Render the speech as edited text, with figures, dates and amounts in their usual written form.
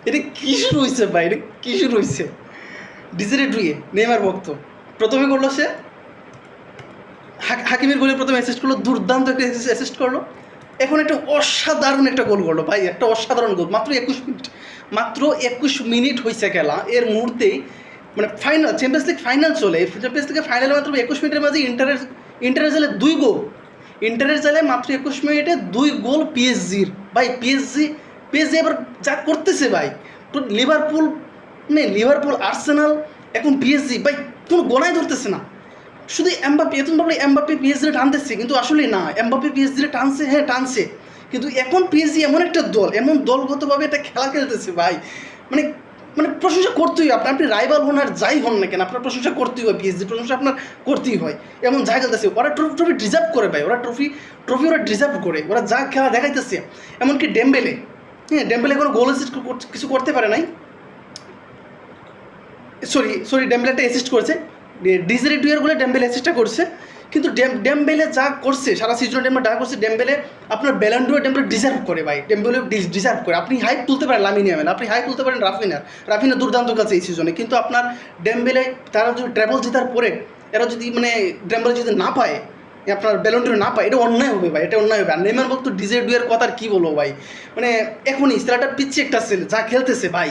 এটা কী শুরু হয়েছে ভাই, এটা কী শুরু হয়েছে? ডিজেরে ডুয়ে নেইমার ভক্ত প্রথমে করলো সে হাকিমের গোলে প্রথমে অ্যাসিস্ট করলো, দুর্দান্ত একটা অ্যাসিস্ট করলো। এখন একটা অসাধারণ একটা গোল করলো ভাই, একটা অসাধারণ গোল। মাত্র 21 মিনিট হয়েছে খেলা, এর মুহূর্তেই মানে ফাইনাল, চ্যাম্পিয়ন্স লিগ ফাইনাল চলে, চ্যাম্পিয়ন্স লিগের ফাইনালে মাত্র 21 মিনিটের মাঝে ইন্টারের জালে 2 গোল, ইন্টারের জালে মাত্র 21 মিনিটে 2 গোল পিএসজির। ভাই পিএসজি এবার যা করতেছে ভাই, তো লিভারপুল আর্সেনাল এখন পিএসজি ভাই কোনো গোনায় ধরতেছে না। শুধু এমবাপ্পে, এখন ভাবলে এমবাপ্পে পিএসজিরে টানতেছে, কিন্তু আসলে না, এমবাপ্পে পিএসজিরে টানছে, হ্যাঁ টানছে, কিন্তু এখন পিএসজি এমন একটা দল, এমন দলগতভাবে একটা খেলা খেলতেছে ভাই, মানে মানে প্রশংসা করতেই হয়। আপনি রাইভাল হন আর যাই হন না কেন, আপনার প্রশংসা করতেই হয়, পিএসজি প্রশংসা আপনার করতেই হয়। এমন যা খেলতেছে ওরা ট্রফি ডিজার্ভ করে ভাই, ওরা ট্রফি ওরা ডিজার্ভ করে, ওরা যা খেলা দেখাইতেছে। এমনকি ডেম্বেলে, হ্যাঁ ডেম্বেলে কোনো গোল কিছু করতে পারে নাই, সরি ডেম্বেলে একটা অ্যাসিস্ট করেছে, ডিজেরে ডুয়ের বলে ডেম্বেলে অ্যাসিস্টটা করছে, কিন্তু ডেম্বেলে যা করছে সারা সিজনে, ডেম্বেলে যা করছে, ডেম্বেলে আপনার ব্যালন্ডোর ডেম্বেলে ডিজার্ভ করে ভাই, ডেম্বেলে ডিজার্ভ করে। আপনি হাইপ তুলতে পারেন লামিন ইয়ামাল, আপনি হাইপ তুলতে পারেন রাফিনা দুর্দান্ত কাছে এই সিজনে, কিন্তু আপনার ডেম্বেলে তারা যদি ট্রাভেল জেতার পরে এরা যদি মানে ডেম্বেলে যদি না পায়, আপনার ব্যালন্ডোর না পায়, এটা অন্যায় হবে ভাই, এটা অন্যায় হবে। আর নেইমার বলতো ডিজে ডুয়ের কথা আর কী বলবো ভাই, মানে এখনই ছেলেটা পিচ্ছে একটা ছেলে, যা খেলতেছে ভাই,